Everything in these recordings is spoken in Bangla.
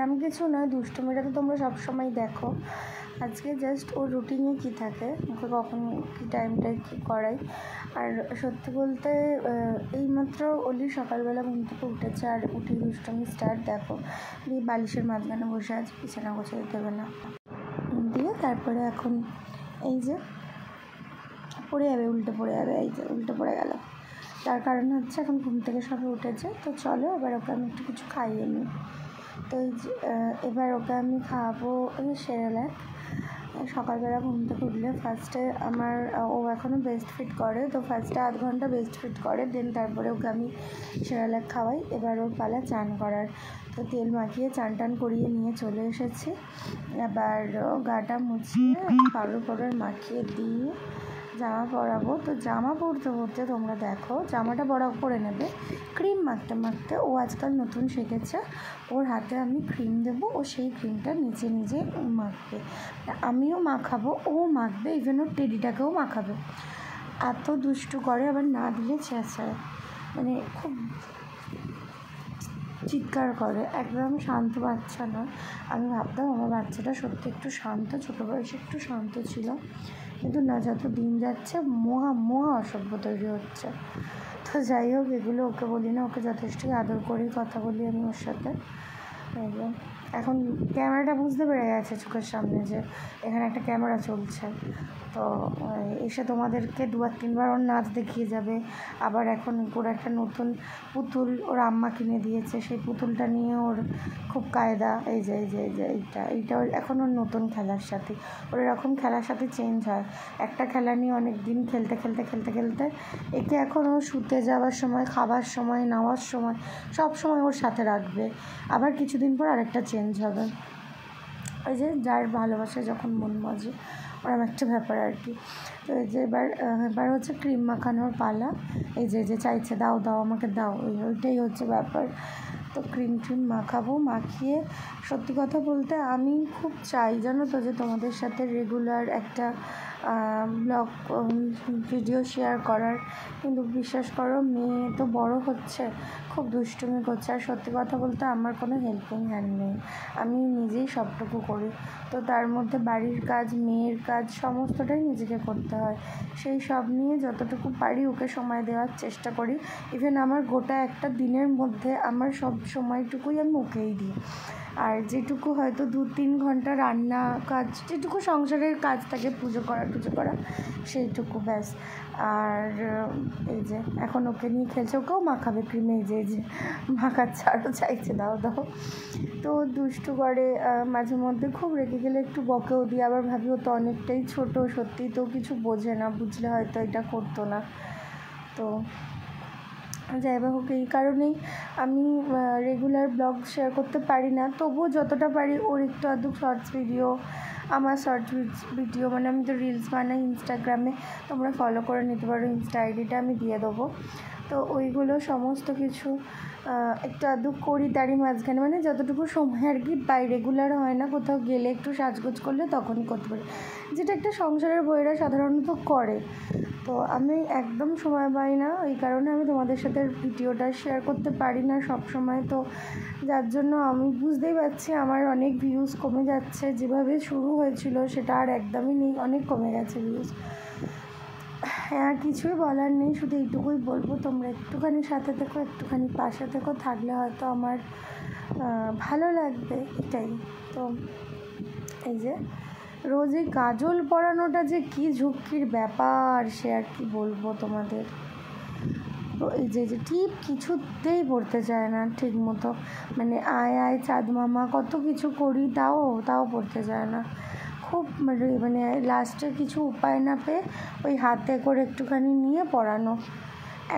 তেমন কিছু নয়, দুষ্টুমিটা তো তোমরা সবসময় দেখো। আজকে জাস্ট ওর রুটিনে কী থাকে, ওকে কখন কী টাইমটায় কী করাই। আর সত্যি বলতে এইমাত্র অলি সকালবেলা ঘুম থেকে উঠেছে, আর উঠে দুষ্টুমি স্টার্ট। দেখো দিয়ে বালিশের মাঝখানে বসে আছে, বিছানা গোছাতে দেবে না, দিয়ে তারপরে এখন এই যে পড়ে যাবে, উল্টে পড়ে যাবে, এই যে উল্টে পড়ে গেল। তার কারণ হচ্ছে এখন ঘুম থেকে সবাই উঠেছে, তো চলো এবার ওকে আমি একটু কিছু খাইয়ে নিই। তো এই যে এবার ওকে আমি খাওয়াবো সেরেল্যাক। সকালবেলা ঘুম থেকে উঠলে ফার্স্টে আমার ও এখনও বেস্ট ফিট করে, তো ফার্স্টে আধ ঘন্টা বেস্ট ফিট করে, দেন তারপরে ওকে আমি সেরেল্যাক খাওয়াই। এবার ওর পালা চান করার, তো তেল মাখিয়ে চান টান করিয়ে নিয়ে চলে এসেছি। এবার গাটা মুছিয়ে পাউডার পাউডার মাখিয়ে দিয়ে জামা পরাবো। তো জামা পরতে পরতে তোমরা দেখো, জামাটা বড় করে নেবে, ক্রিম মাখতে মাখতে ও আজকাল নতুন শিখেছে, ওর হাতে আমি ক্রিম দেবো, ও সেই ক্রিমটা নিজে নিজে মাখবে, আমিও মাখাবো, ও মাখবে, ইভেন ওর টেডিটাকেও মাখাবে। এত দুষ্টু করে, আবার না দিলে চেঁচায়, মানে খুব চিৎকার করে, একদম শান্ত বাচ্চা নয়। আমি ভাবতাম আমার বাচ্চাটা সত্যি একটু শান্ত, ছোটো বয়সে একটু শান্ত ছিল, কিন্তু না, যত দিন যাচ্ছে মহা অসভ্য তৈরি হচ্ছে। তো যাই হোক, এগুলো ওকে বলি না, ওকে যথেষ্টই আদর করেই কথা বলি আমি ওর সাথে। এখন ক্যামেরাটা বুঝতে পেরে গেছে চোখের সামনে যে এখানে একটা ক্যামেরা চলছে, তো এসে তোমাদেরকে 2-3 বার ওর নাচ দেখিয়ে যাবে। আবার এখন ওর একটা নতুন পুতুল ওর আম্মা কিনে দিয়েছে, সেই পুতুলটা নিয়ে ওর খুব কায়দা। এই যে এইটা এখন ওর নতুন খেলার সাথে, ওর এরকম খেলার সাথে চেঞ্জ হয়। একটা খেলা নিয়ে অনেক দিন খেলতে একে এখন ও শুতে যাওয়ার সময়, খাবার সময়, নামার সময়, সব সময় ওর সাথে রাখবে। আবার কিছুদিন পর আরেকটা চেঞ্জ হবে। ওই যে যার ভালোবাসা যখন মন মজে, ওরকম একটা ব্যাপার আর কি। তো এই যে এবার হচ্ছে ক্রিম মাখানোর পালা। এই যে চাইছে দাও আমাকে দাও, ওইটাই হচ্ছে ব্যাপার। তো ক্রিম মাখাবো, মাখিয়ে সত্যি কথা বলতে আমি খুব চাই জানো তো যে তোমাদের সাথে রেগুলার একটা ব্লগ ভিডিও শেয়ার করার, কিন্তু বিশ্বাস করো মেয়ে তো বড় হচ্ছে, খুব দুষ্টুমি করছে, আর সত্যি কথা বলতে আমার কোনো হেল্পিং হ্যান্ড নেই, আমি নিজেই সবটুকু করি। তো তার মধ্যে বাড়ির কাজ, মেয়ের কাজ, সমস্তটাই নিজেকে করতে হয়। সেই সব নিয়ে যতটুকু পারি ওকে সময় দেওয়ার চেষ্টা করি। ইভেন আমার গোটা একটা দিনের মধ্যে আমার সব সময়টুকুই আমি ওকেই দিই। আর যেটুকু হয়তো 2-3 ঘন্টা রান্না কাজ, যেটুকু সংসারের কাজ থাকে, পুজো করা সেইটুকু ব্যাস। আর এই যে এখন ওকে নিয়ে খেলছে, ওকেও মাখাবে ক্রিমে, এই যে মাখাচ্ছে, আরও চাইছে দাও। তো দুষ্টু করে, মাঝে মধ্যে খুব রেগে গেলে একটু বকেও দিই, আবার ভাবি ও তো অনেকটাই ছোটো, সত্যি তো কিছু বোঝে না, বুঝলে হয়তো এটা করতো না। তো যাই হোক, এই কারণেই আমি রেগুলার ব্লগ শেয়ার করতে পারি না, তবুও যতটা পারি ওর একটু আধটু শর্টস ভিডিও, আমার শর্টস ভিডিও মানে আমি তো রিলস বানাই ইনস্টাগ্রামে, তোমরা ফলো করে নিতে পারো, ইনস্টা আইডিটা আমি দিয়ে দেবো। তো ওইগুলো সমস্ত কিছু একটু আধটু করি তারই মাঝখানে, মানে যতটুকু সময় আর কি পাই, রেগুলার হয় না, কোথাও গেলে একটু সাজগোজ করলে তখনই করতে পারি, যেটা একটা সংসারের বউয়েরা সাধারণত করে। তো আমি একদম সময় পাই না, এই কারণে আমি তোমাদের সাথে ভিডিওটা শেয়ার করতে পারি না সব সময়। তো যার জন্য আমি বুঝতেই পারছি আমার অনেক ভিউজ কমে যাচ্ছে, যেভাবে শুরু হয়েছিল সেটা আর একদমই নেই, অনেক কমে গেছে ভিউজ। হ্যাঁ, কিছুই বলার নেই, শুধু এইটুকুই বলবো, তোমরা একটুখানি সাথে থেকো, একটুখানি পাশে থেকো, থাকলে হয়তো আমার ভালো লাগবে, এটাই। তো এই যে রোজ এই কাজল পরানোটা যে কী ঝুঁকির ব্যাপার, সে আর কি বলবো তোমাদের। তো এই যে টিপ কিছুতেই পড়তে চায় না ঠিক মতো, মানে আয় চাঁদ মামা কত কিছু করি, তাও পড়তে চায় না, খুব মানে লাস্টে কিছু উপায় না পেয়ে ওই হাতে করে একটুখানি নিয়ে পরানো,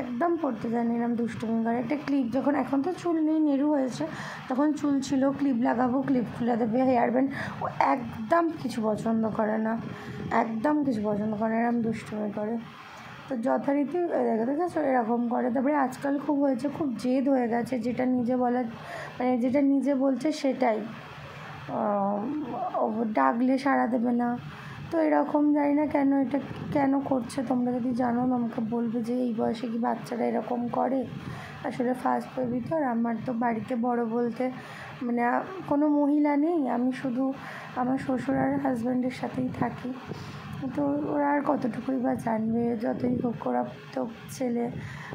একদম পড়তে চায় না, এরকম দুষ্টুমি করে। একটা ক্লিপ যখন, এখন তো চুল নেই, নেরু হয়েছে, তখন চুল ছিল, ক্লিপ লাগাবো, ক্লিপ খুলে দেবে, হেয়ার ব্যান্ড, ও একদম কিছু পছন্দ করে না, এরকম দুষ্টুমি করে। তো যথারীতি দেখেছো এরকম করে। তারপরে আজকাল খুব হয়েছে, খুব জেদ হয়ে গেছে, যেটা নিজে বলছে সেটাই, ডাকলে সাড়া দেবে না। তো এরকম জানি না কেন করছে, তোমরা যদি জানো আমাকে বলবে যে এই বয়সে কি বাচ্চারা এরকম করে। আসলে ফার্স্ট বেবি তো, আর আমার তো বাড়িতে বড় বলতে মানে কোনো মহিলা নেই, আমি শুধু আমার শ্বশুর আর হাজব্যান্ডের সাথেই থাকি। তো ওরা আর কতটুকুই বা জানবে, যতই হোক ওরা তো ছেলে,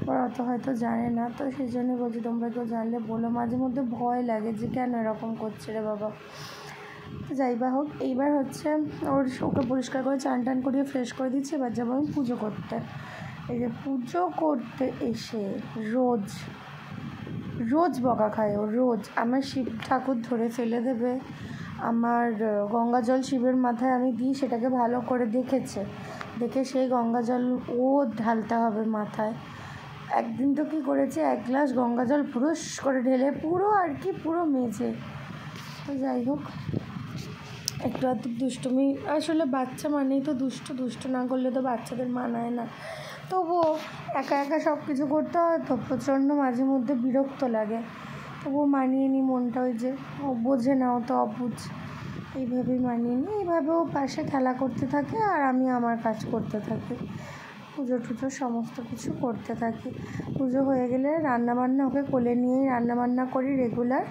ওরা অত হয়তো জানে না। তো সেই জন্য বলছি তোমরা কেউ জানলে বলো, মাঝে মধ্যে ভয় লাগে যে কেন এরকম করছে রে বাবা। তো যাই বা হোক, এইবার হচ্ছে ওকে পরিষ্কার করে চান টান করিয়ে ফ্রেশ করে দিচ্ছি। এবার যাবো আমি পুজো করতে। এই যে পুজো করতে এসে রোজ রোজ বকা খায় ও, রোজ আমার শিব ঠাকুর ধরে ফেলে দেবে, আমার গঙ্গা জল শিবের মাথায় আমি দিই, সেটাকে ভালো করে দেখে সেই গঙ্গা জল ও ঢালতে হবে মাথায়। একদিন তো কী করেছে, 1 গ্লাস গঙ্গা জল পুরুষ করে ঢেলে পুরো আর কি পুরো মেজে। তো যাই হোক, একটু এত দুষ্টুমি, আসলে বাচ্চা মানেই তো দুষ্ট না করলে তো বাচ্চাদের মানায় না। তবুও একা একা সব কিছু করতে হয় তো প্রচণ্ড মাঝে মধ্যে বিরক্ত লাগে, তবুও মানিয়ে নিই মনটা, ওই যে ও বোঝে না, ও তো অবুঝ, এইভাবেই মানিয়ে নিই। এইভাবেও পাশে খেলা করতে থাকে আর আমি আমার কাজ করতে থাকি, পুজো টুজো সমস্ত কিছু করতে থাকি। পুজো হয়ে গেলে রান্নাবান্না, ওকে কোলে নিয়েই রান্নাবান্না করি রেগুলার।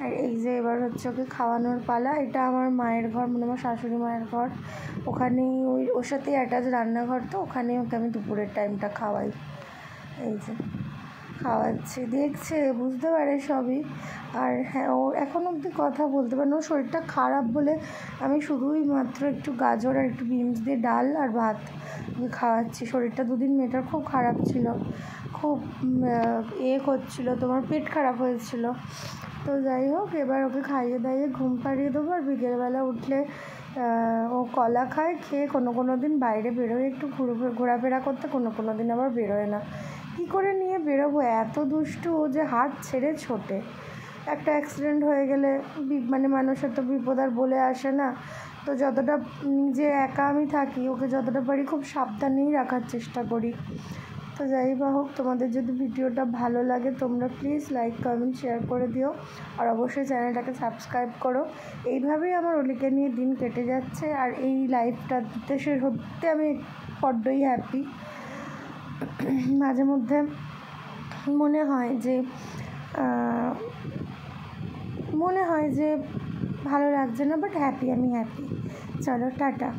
আর এই যে এবার হচ্ছে ওকে খাওয়ানোর পালা। এটা আমার মায়ের ঘর, মানে আমার শাশুড়ি মায়ের ঘর, ওখানেই ওর সাথেই অ্যাটাচ রান্নাঘর, তো ওখানেই ওকে আমি দুপুরের টাইমটা খাওয়াই। এই যে খাওয়াচ্ছি, দেখছে, বুঝতে পারে সবই। আর হ্যাঁ, ও এখন অবধি কথা বলতে পারে না। ওর শরীরটা খারাপ বলে আমি শুধুই মাত্র একটু গাজর আর একটু বিনস দিয়ে ডাল আর ভাত খাওয়াচ্ছি। শরীরটা 2 দিন মেয়েটার খুব খারাপ ছিল, খুব করছিল, তোমার পেট খারাপ হয়েছিল। তো যাই হোক, এবার ওকে খাইয়ে দাইয়ে ঘুম পাড়িয়ে দেবো। আর বিকেলবেলা উঠলে ও কলা খায়, খেয়ে কোনো দিন বাইরে বেরোয় একটু ঘোরাফেরা করতে, কোনো দিন আবার বেরোয় না। কী করে নিয়ে বেরোবো, এত দুষ্টু ও যে হাত ছেড়ে ছোটে। একটা অ্যাক্সিডেন্ট হয়ে গেলে মানে মানুষের তো বিপদ আর বলে আসে না। তো যতটা নিজে একা আমি থাকি, ওকে যতটা পারি খুব সাবধানেই রাখার চেষ্টা করি। তো যাই বা হোক, তোমাদের যদি ভিডিওটা ভালো লাগে তোমরা প্লিজ লাইক কমেন্ট শেয়ার করে দিও, আর অবশ্যই চ্যানেলটাকে সাবস্ক্রাইব করো। এইভাবেই আমার অলিকে নিয়ে দিন কেটে যাচ্ছে, আর এই লাইফটাতে সত্যি আমি বড্ডই হ্যাপি। মাঝে মধ্যে মনে হয় যে ভালো লাগছে না, বাট আমি হ্যাপি। চলো টাটা।